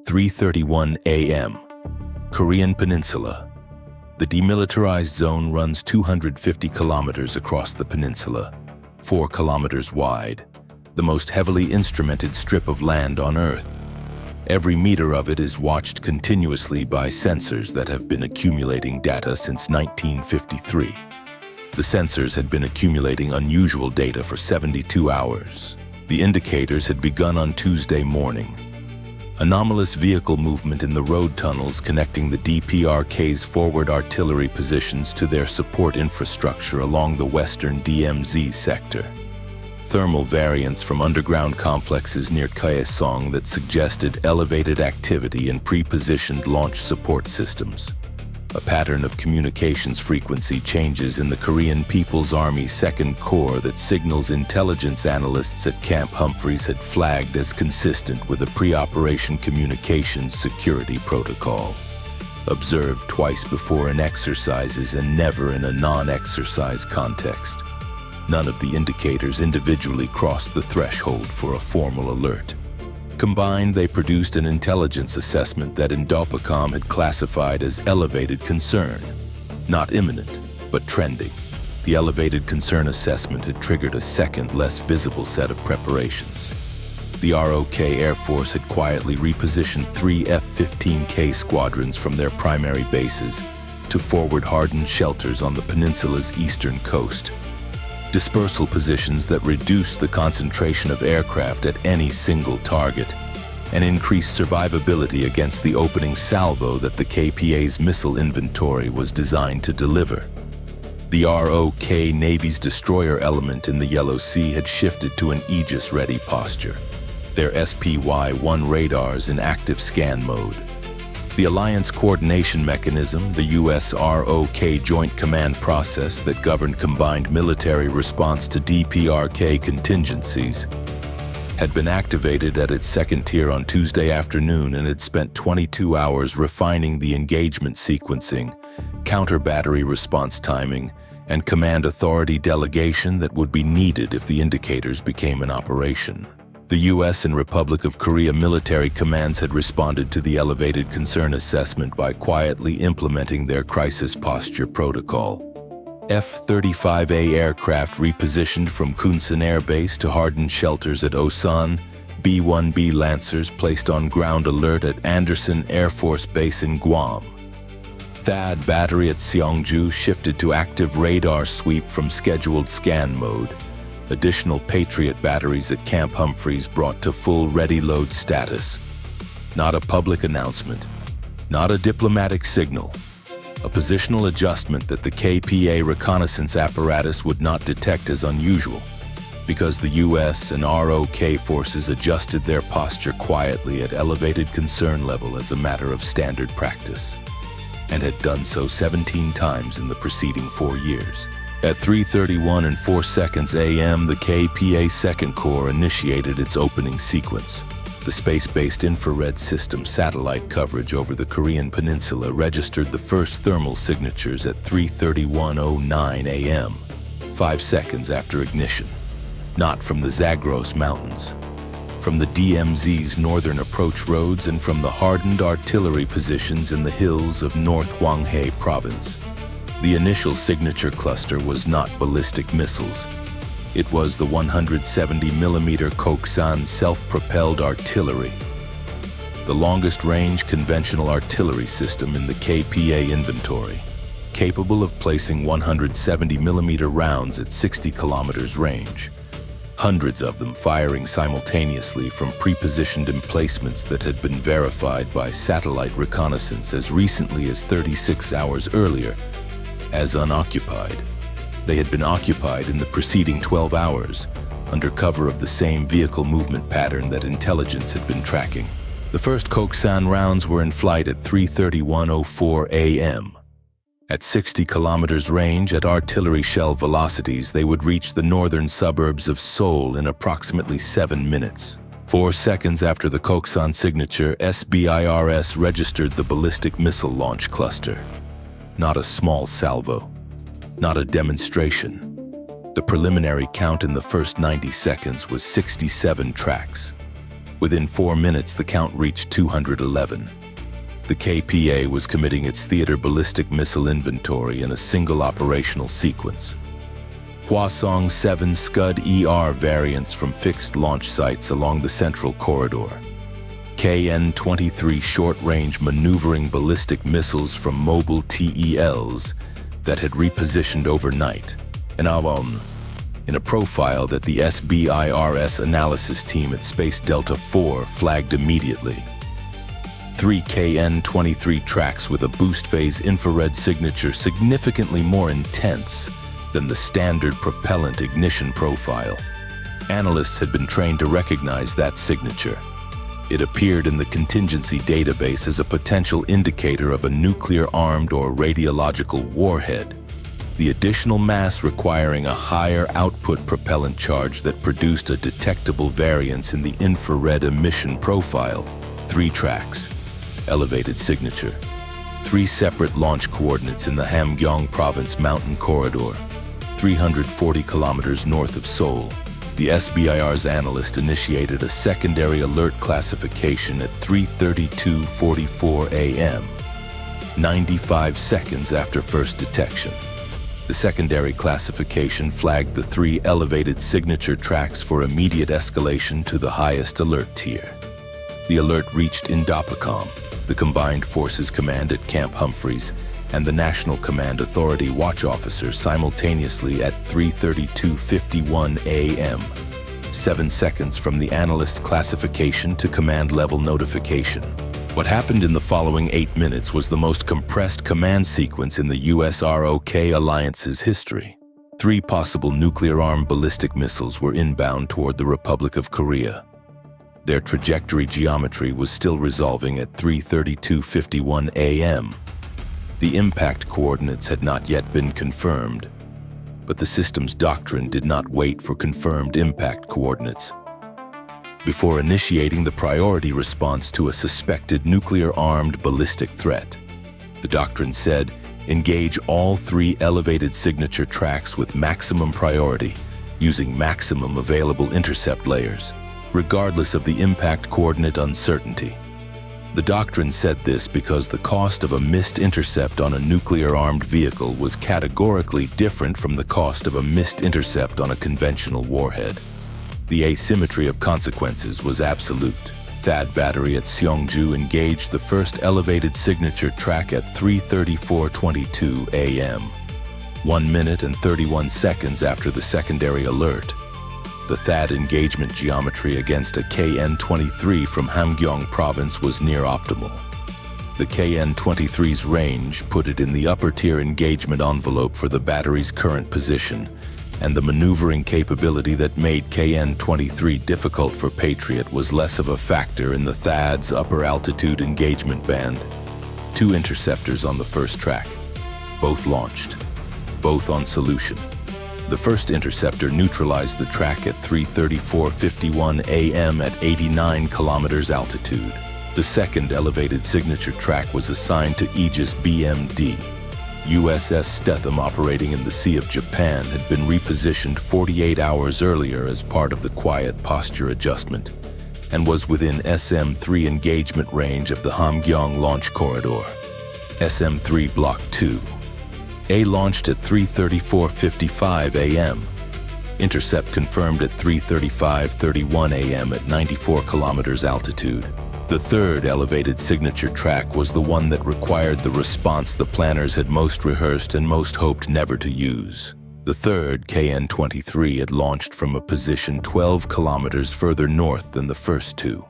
3:31 a.m. Korean Peninsula. The demilitarized zone runs 250 kilometers across the peninsula, 4 kilometers wide, the most heavily instrumented strip of land on Earth. Every meter of it is watched continuously by sensors that have been accumulating data since 1953. The sensors had been accumulating unusual data for 72 hours. The indicators had begun on Tuesday morning. Anomalous vehicle movement in the road tunnels connecting the DPRK's forward artillery positions to their support infrastructure along the western DMZ sector. Thermal variants from underground complexes near Koksan that suggested elevated activity in pre-positioned launch support systems. A pattern of communications frequency changes in the Korean People's Army Second Corps that signals intelligence analysts at Camp Humphreys had flagged as consistent with a pre-operation communications security protocol. Observed twice before in exercises and never in a non-exercise context. None of the indicators individually crossed the threshold for a formal alert. Combined, they produced an intelligence assessment that DPRK had classified as elevated concern. Not imminent, but trending. The elevated concern assessment had triggered a second, less visible set of preparations. The ROK Air Force had quietly repositioned 3 F-15K squadrons from their primary bases to forward hardened shelters on the peninsula's eastern coast. Dispersal positions that reduce the concentration of aircraft at any single target and increase survivability against the opening salvo that the KPA's missile inventory was designed to deliver. The ROK Navy's destroyer element in the Yellow Sea had shifted to an Aegis-ready posture, their SPY-1 radars in active scan mode. The Alliance Coordination Mechanism, the US ROK Joint Command Process that governed combined military response to DPRK contingencies, had been activated at its second tier on Tuesday afternoon and had spent 22 hours refining the engagement sequencing, counter-battery response timing, and command authority delegation that would be needed if the indicators became in operation. The US and Republic of Korea military commands had responded to the elevated concern assessment by quietly implementing their crisis posture protocol. F-35A aircraft repositioned from Koksan Air Base to hardened shelters at Osan, B-1B Lancers placed on ground alert at Andersen Air Force Base in Guam. THAAD battery at Seongju shifted to active radar sweep from scheduled scan mode. Additional Patriot batteries at Camp Humphreys brought to full ready load status. Not a public announcement, not a diplomatic signal, a positional adjustment that the KPA reconnaissance apparatus would not detect as unusual, because the US and ROK forces adjusted their posture quietly at elevated concern level as a matter of standard practice, and had done so 17 times in the preceding 4 years. At 3:31 a.m., the KPA Second Corps initiated its opening sequence. The space-based infrared system satellite coverage over the Korean peninsula registered the first thermal signatures at 3:31:09 a.m., 5 seconds after ignition. Not from the Zagros Mountains, from the DMZ's northern approach roads and from the hardened artillery positions in the hills of North Hwanghae Province. The initial signature cluster was not ballistic missiles. It was the 170mm Koksan self-propelled artillery, the longest-range conventional artillery system in the KPA inventory, capable of placing 170mm rounds at 60 kilometers range, hundreds of them firing simultaneously from pre-positioned emplacements that had been verified by satellite reconnaissance as recently as 36 hours earlier as unoccupied. They had been occupied in the preceding 12 hours, under cover of the same vehicle movement pattern that intelligence had been tracking. The first Koksan rounds were in flight at 3:31:04 a.m. At 60 kilometers range at artillery shell velocities, they would reach the northern suburbs of Seoul in approximately 7 minutes. 4 seconds after the Koksan signature, SBIRS registered the ballistic missile launch cluster. Not a small salvo, not a demonstration. The preliminary count in the first 90 seconds was 67 tracks. Within 4 minutes, the count reached 211. The KPA was committing its theater ballistic missile inventory in a single operational sequence. Hwasong 7 Scud-ER variants from fixed launch sites along the central corridor. KN-23 short-range maneuvering ballistic missiles from mobile TELs that had repositioned overnight, in a profile that the SBIRS analysis team at Space Delta 4 flagged immediately. 3 KN-23 tracks with a boost phase infrared signature significantly more intense than the standard propellant ignition profile. Analysts had been trained to recognize that signature. It appeared in the contingency database as a potential indicator of a nuclear-armed or radiological warhead. The additional mass requiring a higher output propellant charge that produced a detectable variance in the infrared emission profile. 3 tracks. Elevated signature. 3 separate launch coordinates in the Hamgyong Province mountain corridor, 340 kilometers north of Seoul. The SBIRS analyst initiated a secondary alert classification at 3:32:44 a.m., 95 seconds after first detection. The secondary classification flagged the 3 elevated signature tracks for immediate escalation to the highest alert tier. The alert reached INDOPACOM, the Combined Forces Command at Camp Humphreys, and the National Command Authority watch officer simultaneously at 3:32:51 a.m., 7 seconds from the analyst's classification to command level notification. What happened in the following 8 minutes was the most compressed command sequence in the US ROK alliance's history. 3 possible nuclear-armed ballistic missiles were inbound toward the Republic of Korea. Their trajectory geometry was still resolving at 3:32:51 a.m. The impact coordinates had not yet been confirmed, but the system's doctrine did not wait for confirmed impact coordinates. Before initiating the priority response to a suspected nuclear-armed ballistic threat, the doctrine said, engage all 3 elevated signature tracks with maximum priority, using maximum available intercept layers, regardless of the impact coordinate uncertainty. The doctrine said this because the cost of a missed intercept on a nuclear-armed vehicle was categorically different from the cost of a missed intercept on a conventional warhead. The asymmetry of consequences was absolute. THAAD battery at Seongju engaged the first elevated signature track at 3:34:22 a.m., 1 minute and 31 seconds after the secondary alert. The THAAD engagement geometry against a KN-23 from Hamgyong Province was near optimal. The KN-23's range put it in the upper-tier engagement envelope for the battery's current position, and the maneuvering capability that made KN-23 difficult for Patriot was less of a factor in the THAAD's upper-altitude engagement band. 2 interceptors on the first track, both launched, both on solution. The first interceptor neutralized the track at 3:34:51 a.m. at 89 kilometers altitude. The second elevated signature track was assigned to Aegis BMD. USS Stetham, operating in the Sea of Japan, had been repositioned 48 hours earlier as part of the quiet posture adjustment, and was within SM-3 engagement range of the Hamgyong launch corridor. SM-3 Block 2. A launched at 3:34:55 a.m. Intercept confirmed at 3:35:31 a.m. at 94 kilometers altitude. The third elevated signature track was the one that required the response the planners had most rehearsed and most hoped never to use. The third, KN-23, had launched from a position 12 kilometers further north than the first 2.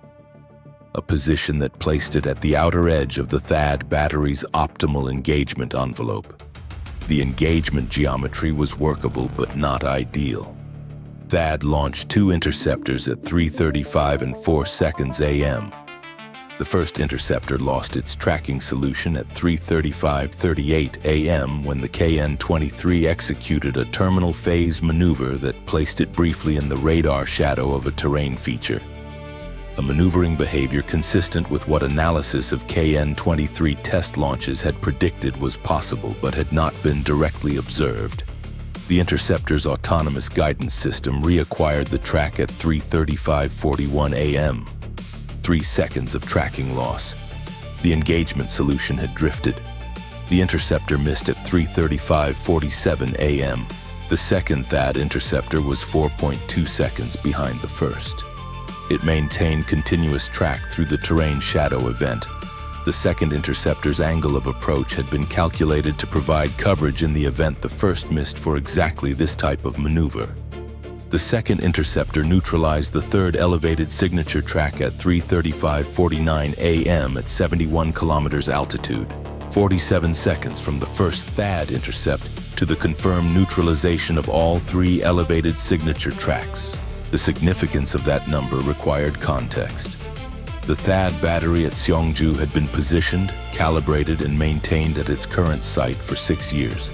A position that placed it at the outer edge of the THAAD battery's optimal engagement envelope. The engagement geometry was workable but not ideal. THAAD launched 2 interceptors at 3:35:04 a.m. The first interceptor lost its tracking solution at 3:35:38 a.m. when the KN-23 executed a terminal phase maneuver that placed it briefly in the radar shadow of a terrain feature. A maneuvering behavior consistent with what analysis of KN-23 test launches had predicted was possible but had not been directly observed. The interceptor's autonomous guidance system reacquired the track at 3:35:41 a.m., 3 seconds of tracking loss. The engagement solution had drifted. The interceptor missed at 3:35:47 a.m. The second THAAD interceptor was 4.2 seconds behind the first. It maintained continuous track through the terrain shadow event. The second interceptor's angle of approach had been calculated to provide coverage in the event the first missed for exactly this type of maneuver. The second interceptor neutralized the third elevated signature track at 3:35:49 a.m. at 71 kilometers altitude, 47 seconds from the first THAAD intercept to the confirmed neutralization of all 3 elevated signature tracks. The significance of that number required context. The THAAD battery at Seongju had been positioned, calibrated, and maintained at its current site for 6 years.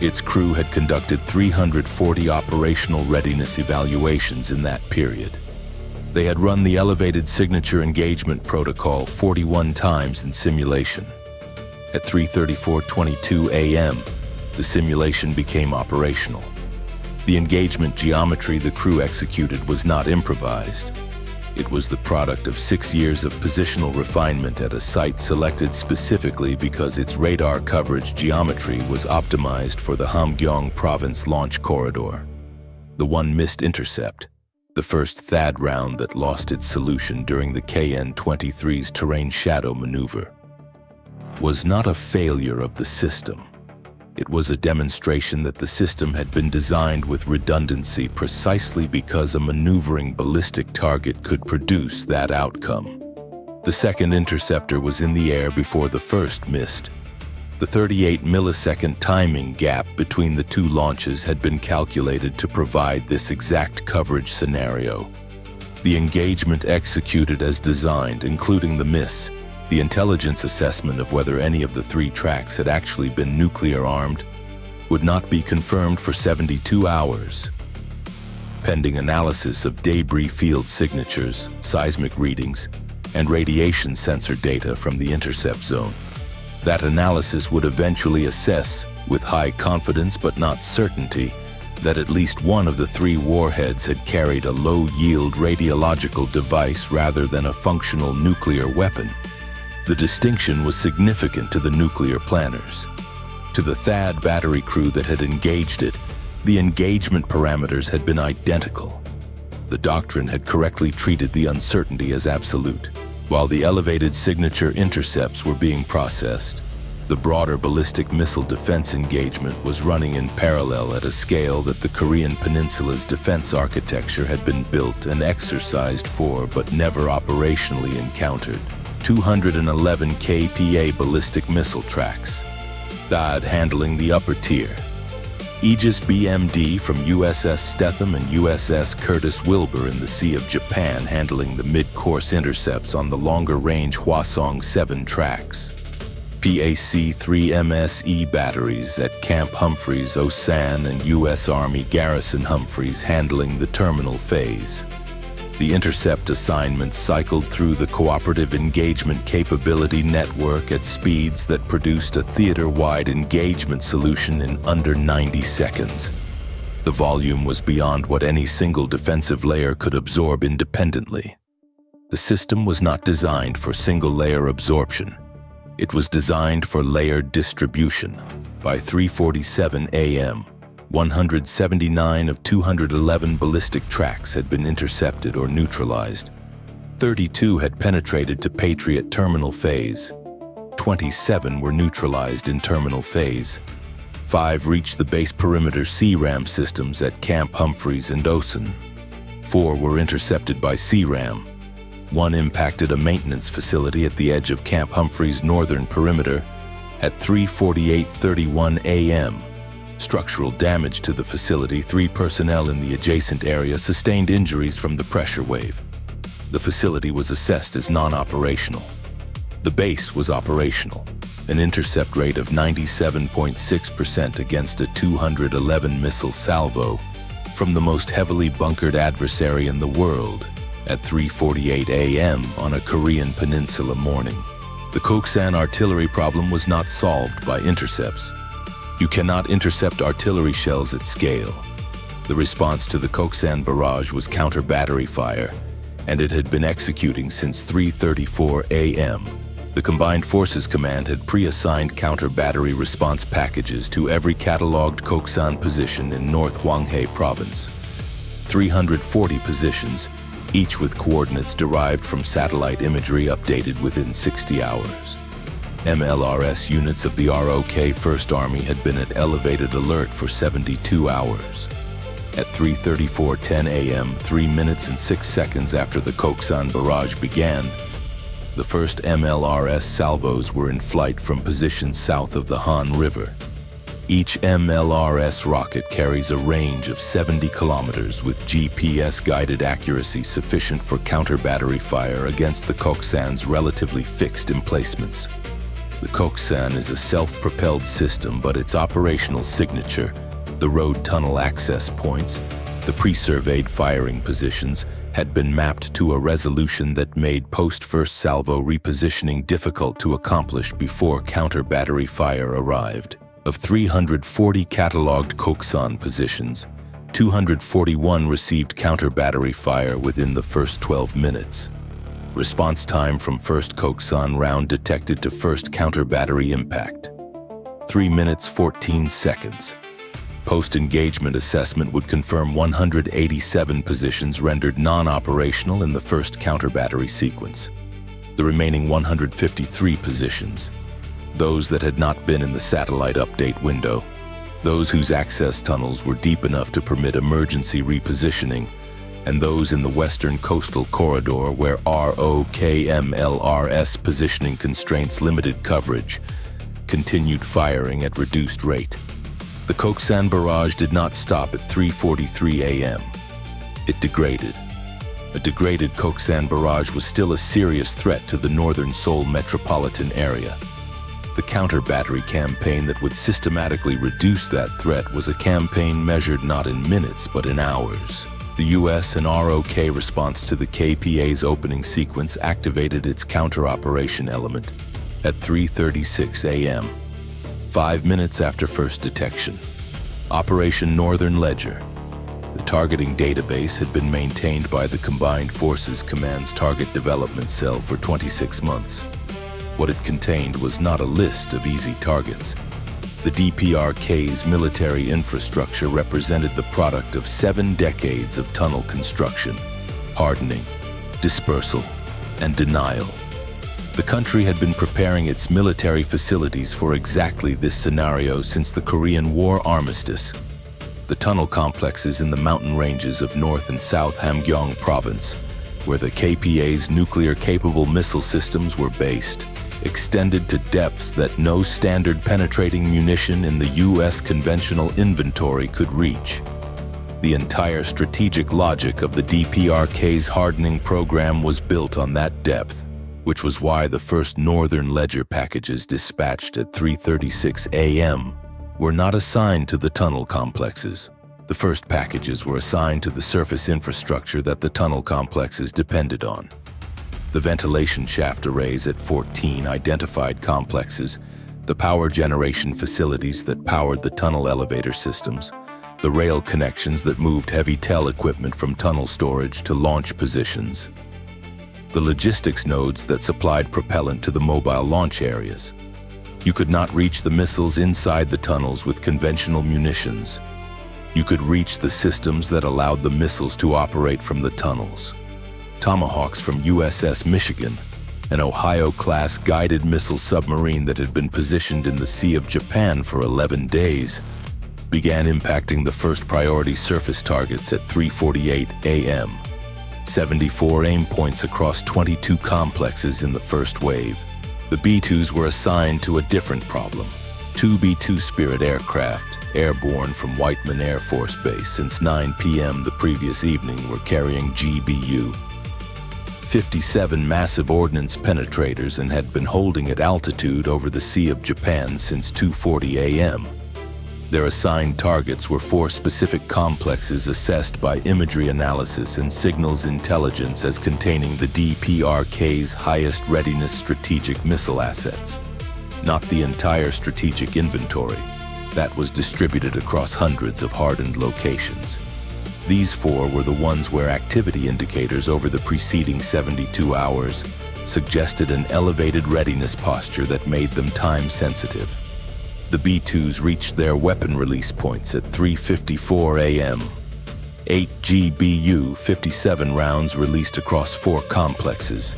Its crew had conducted 340 operational readiness evaluations in that period. They had run the elevated signature engagement protocol 41 times in simulation. At 3:34:22 a.m., the simulation became operational. The engagement geometry the crew executed was not improvised. It was the product of 6 years of positional refinement at a site selected specifically because its radar coverage geometry was optimized for the Hamgyong Province launch corridor. The one missed intercept, the first THAAD round that lost its solution during the KN-23's terrain shadow maneuver, was not a failure of the system. It was a demonstration that the system had been designed with redundancy precisely because a maneuvering ballistic target could produce that outcome. The second interceptor was in the air before the first missed. The 38-millisecond timing gap between the 2 launches had been calculated to provide this exact coverage scenario. The engagement executed as designed, including the miss, the intelligence assessment of whether any of the 3 tracks had actually been nuclear-armed, would not be confirmed for 72 hours. Pending analysis of debris field signatures, seismic readings, and radiation sensor data from the intercept zone, that analysis would eventually assess, with high confidence but not certainty, that at least one of the 3 warheads had carried a low-yield radiological device rather than a functional nuclear weapon. The distinction was significant to the nuclear planners. To the THAAD battery crew that had engaged it, the engagement parameters had been identical. The doctrine had correctly treated the uncertainty as absolute. While the elevated signature intercepts were being processed, the broader ballistic missile defense engagement was running in parallel at a scale that the Korean Peninsula's defense architecture had been built and exercised for but never operationally encountered. 211 KPA ballistic missile tracks, THAAD handling the upper tier, Aegis BMD from USS Stetham and USS Curtis Wilbur in the Sea of Japan handling the mid-course intercepts on the longer-range Hwasong 7 tracks, PAC-3 MSE batteries at Camp Humphreys, Osan, and U.S. Army Garrison Humphreys handling the terminal phase. The intercept assignments cycled through the Cooperative Engagement Capability Network at speeds that produced a theater-wide engagement solution in under 90 seconds. The volume was beyond what any single defensive layer could absorb independently. The system was not designed for single-layer absorption. It was designed for layered distribution. By 3:47 a.m., 179 of 211 ballistic tracks had been intercepted or neutralized. 32 had penetrated to Patriot terminal phase. 27 were neutralized in terminal phase. 5 reached the base perimeter CRAM systems at Camp Humphreys and Osan. 4 were intercepted by CRAM. 1 impacted a maintenance facility at the edge of Camp Humphreys' northern perimeter at 3:48:31 a.m. Structural damage to the facility. 3 personnel in the adjacent area sustained injuries from the pressure wave. The facility was assessed as non-operational. The base was operational, an intercept rate of 97.6% against a 211 missile salvo from the most heavily bunkered adversary in the world at 3:48 a.m. on a Korean peninsula morning. The Koksan artillery problem was not solved by intercepts. You cannot intercept artillery shells at scale. The response to the Koksan barrage was counter-battery fire, and it had been executing since 3:34 a.m. The Combined Forces Command had pre-assigned counter-battery response packages to every cataloged Koksan position in North Hwanghae Province. 340 positions, each with coordinates derived from satellite imagery updated within 60 hours. MLRS units of the ROK First Army had been at elevated alert for 72 hours. At 3:34:10 a.m., 3 minutes and 6 seconds after the Koksan barrage began, the first MLRS salvos were in flight from positions south of the Han River. Each MLRS rocket carries a range of 70 kilometers with GPS-guided accuracy sufficient for counter-battery fire against the Koksan's relatively fixed emplacements. The Koksan is a self-propelled system, but its operational signature, the road tunnel access points, the pre-surveyed firing positions, had been mapped to a resolution that made post-first salvo repositioning difficult to accomplish before counter-battery fire arrived. Of 340 catalogued Koksan positions, 241 received counter-battery fire within the first 12 minutes. Response time from first Koksan round detected to first counter-battery impact: 3 minutes 14 seconds. Post-engagement assessment would confirm 187 positions rendered non-operational in the first counter-battery sequence. The remaining 153 positions, those that had not been in the satellite update window, those whose access tunnels were deep enough to permit emergency repositioning, and those in the western coastal corridor where ROKMLRS positioning constraints limited coverage, continued firing at reduced rate. The Koksan barrage did not stop at 3:43 a.m. It degraded. A degraded Koksan barrage was still a serious threat to the northern Seoul metropolitan area. The counter-battery campaign that would systematically reduce that threat was a campaign measured not in minutes but in hours. The US and ROK response to the KPA's opening sequence activated its counter-operation element at 3:36 a.m., 5 minutes after first detection. Operation Northern Ledger. The targeting database had been maintained by the Combined Forces Command's Target Development Cell for 26 months. What it contained was not a list of easy targets. The DPRK's military infrastructure represented the product of 7 decades of tunnel construction, hardening, dispersal, and denial. The country had been preparing its military facilities for exactly this scenario since the Korean War armistice. The tunnel complexes in the mountain ranges of North and South Hamgyong Province, where the KPA's nuclear-capable missile systems were based, extended to depths that no standard penetrating munition in the U.S. conventional inventory could reach. The entire strategic logic of the DPRK's hardening program was built on that depth, which was why the first Northern Ledger packages dispatched at 3:36 a.m. were not assigned to the tunnel complexes. The first packages were assigned to the surface infrastructure that the tunnel complexes depended on. The ventilation shaft arrays at 14 identified complexes, the power generation facilities that powered the tunnel elevator systems, the rail connections that moved heavy TEL equipment from tunnel storage to launch positions, the logistics nodes that supplied propellant to the mobile launch areas. You could not reach the missiles inside the tunnels with conventional munitions. You could reach the systems that allowed the missiles to operate from the tunnels. Tomahawks from USS Michigan, an Ohio-class guided missile submarine that had been positioned in the Sea of Japan for 11 days, began impacting the first priority surface targets at 3:48 a.m. 74 aim points across 22 complexes in the first wave. The B-2s were assigned to a different problem. 2 B-2 Spirit aircraft, airborne from Whiteman Air Force Base since 9 p.m. the previous evening, were carrying GBU-57 massive ordnance penetrators and had been holding at altitude over the Sea of Japan since 2:40 a.m. Their assigned targets were 4 specific complexes assessed by imagery analysis and signals intelligence as containing the DPRK's highest readiness strategic missile assets, not the entire strategic inventory that was distributed across hundreds of hardened locations. These 4 were the ones where activity indicators over the preceding 72 hours suggested an elevated readiness posture that made them time-sensitive. The B-2s reached their weapon release points at 3:54 a.m. 8 GBU-57 rounds released across 4 complexes.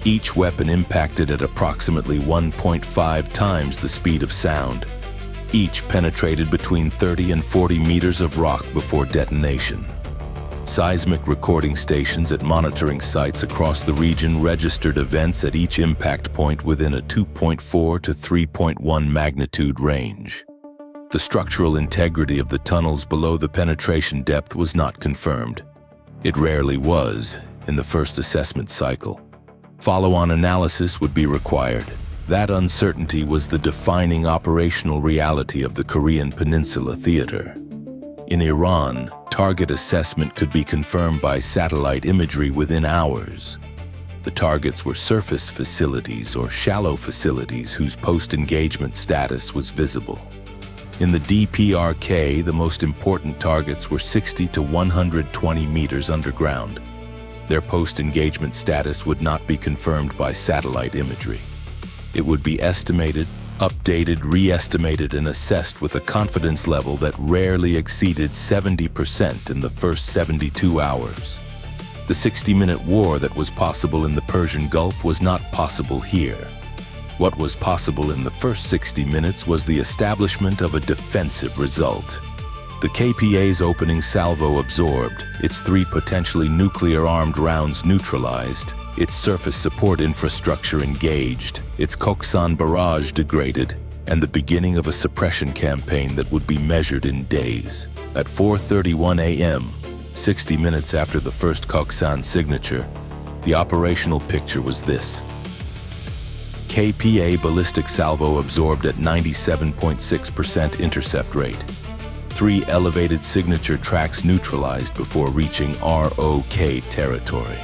Each weapon impacted at approximately 1.5 times the speed of sound. Each penetrated between 30 and 40 meters of rock before detonation. Seismic recording stations at monitoring sites across the region registered events at each impact point within a 2.4 to 3.1 magnitude range. The structural integrity of the tunnels below the penetration depth was not confirmed. It rarely was in the first assessment cycle. Follow-on analysis would be required. That uncertainty was the defining operational reality of the Korean Peninsula theater. In Iran, target assessment could be confirmed by satellite imagery within hours. The targets were surface facilities or shallow facilities whose post-engagement status was visible. In the DPRK, the most important targets were 60 to 120 meters underground. Their post-engagement status would not be confirmed by satellite imagery. It would be estimated, updated, re-estimated, and assessed with a confidence level that rarely exceeded 70% in the first 72 hours. The 60-minute war that was possible in the Persian Gulf was not possible here. What was possible in the first 60 minutes was the establishment of a defensive result. The KPA's opening salvo absorbed, its 3 potentially nuclear-armed rounds neutralized, its surface support infrastructure engaged, its Koksan barrage degraded, and the beginning of a suppression campaign that would be measured in days. At 4:31 a.m., 60 minutes after the first Koksan signature, the operational picture was this. KPA ballistic salvo absorbed at 97.6% intercept rate. 3 elevated signature tracks neutralized before reaching ROK territory.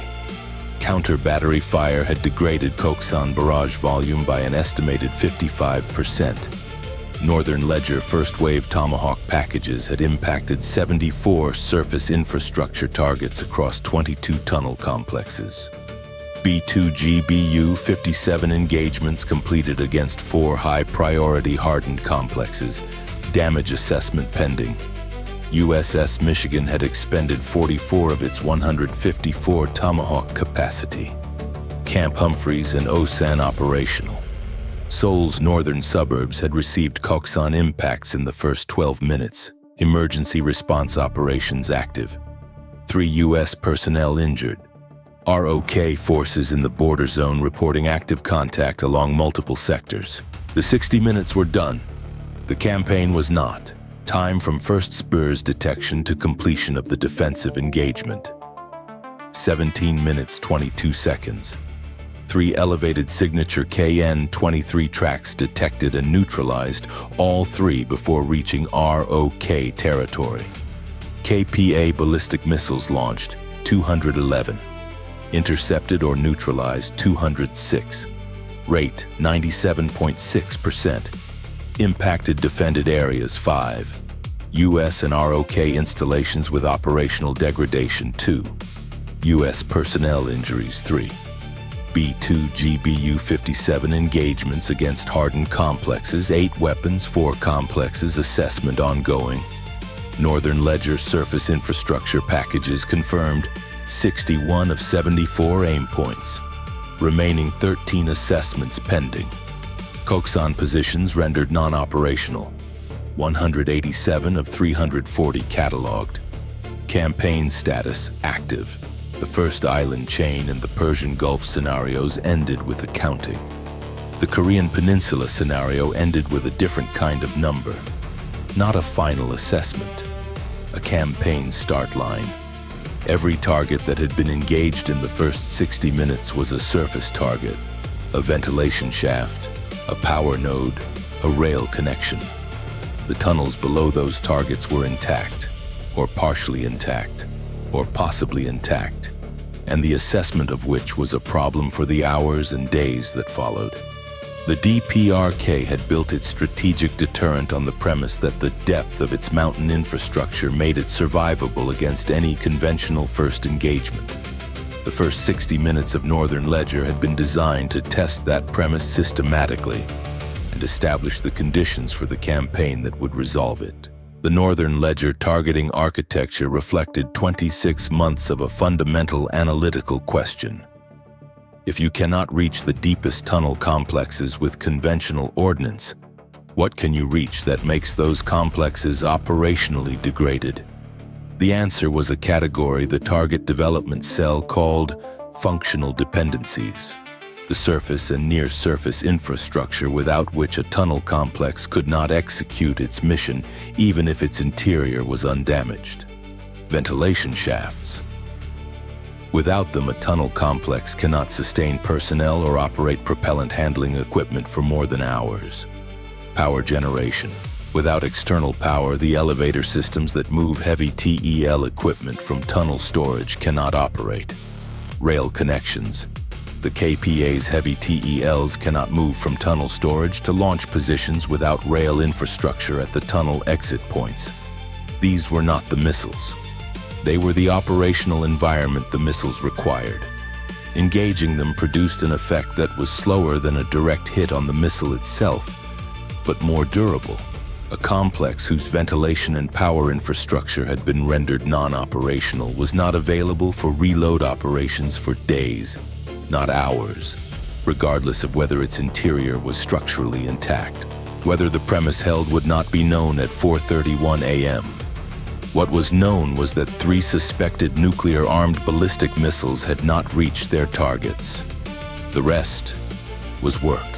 Counter-battery fire had degraded Koksan barrage volume by an estimated 55%. Northern Ledger first-wave Tomahawk packages had impacted 74 surface infrastructure targets across 22 tunnel complexes. B-2 GBU-57 engagements completed against 4 high-priority hardened complexes, damage assessment pending. USS Michigan had expended 44 of its 154 Tomahawk capacity. Camp Humphreys and Osan operational. Seoul's northern suburbs had received Koksan impacts in the first 12 minutes. Emergency response operations active. 3 U.S. personnel injured. ROK forces in the border zone reporting active contact along multiple sectors. The 60 minutes were done. The campaign was not. Time from first SBIRS detection to completion of the defensive engagement. 17 minutes 22 seconds. 3 elevated signature KN-23 tracks detected and neutralized, all 3 before reaching ROK territory. KPA ballistic missiles launched, 211. Intercepted or neutralized, 206. Rate, 97.6%. Impacted defended areas, 5. US and ROK installations with operational degradation, 2. US personnel injuries, 3. B-2 GBU-57 engagements against hardened complexes, 8 weapons, 4 complexes, assessment ongoing. Northern Ledger surface infrastructure packages confirmed, 61 of 74 aim points. Remaining 13 assessments pending. Koksan positions rendered non-operational. 187 of 340 cataloged. Campaign status active. The first island chain in the Persian Gulf scenarios ended with accounting. The Korean Peninsula scenario ended with a different kind of number. Not a final assessment. A campaign start line. Every target that had been engaged in the first 60 minutes was a surface target, a ventilation shaft, a power node, a rail connection. The tunnels below those targets were intact, or partially intact, or possibly intact, and the assessment of which was a problem for the hours and days that followed. The DPRK had built its strategic deterrent on the premise that the depth of its mountain infrastructure made it survivable against any conventional first engagement. The first 60 minutes of Northern Ledger had been designed to test that premise systematically and establish the conditions for the campaign that would resolve it. The Northern Ledger targeting architecture reflected 26 months of a fundamental analytical question. If you cannot reach the deepest tunnel complexes with conventional ordnance, what can you reach that makes those complexes operationally degraded? The answer was a category the target development cell called functional dependencies, the surface and near-surface infrastructure without which a tunnel complex could not execute its mission even if its interior was undamaged. Ventilation shafts. Without them, a tunnel complex cannot sustain personnel or operate propellant handling equipment for more than hours. Power generation. Without external power, the elevator systems that move heavy TEL equipment from tunnel storage cannot operate. Rail connections. The KPA's heavy TELs cannot move from tunnel storage to launch positions without rail infrastructure at the tunnel exit points. These were not the missiles. They were the operational environment the missiles required. Engaging them produced an effect that was slower than a direct hit on the missile itself, but more durable. A complex whose ventilation and power infrastructure had been rendered non-operational was not available for reload operations for days, not hours, regardless of whether its interior was structurally intact. Whether the premise held would not be known at 4:31 a.m. What was known was that 3 suspected nuclear-armed ballistic missiles had not reached their targets. The rest was work.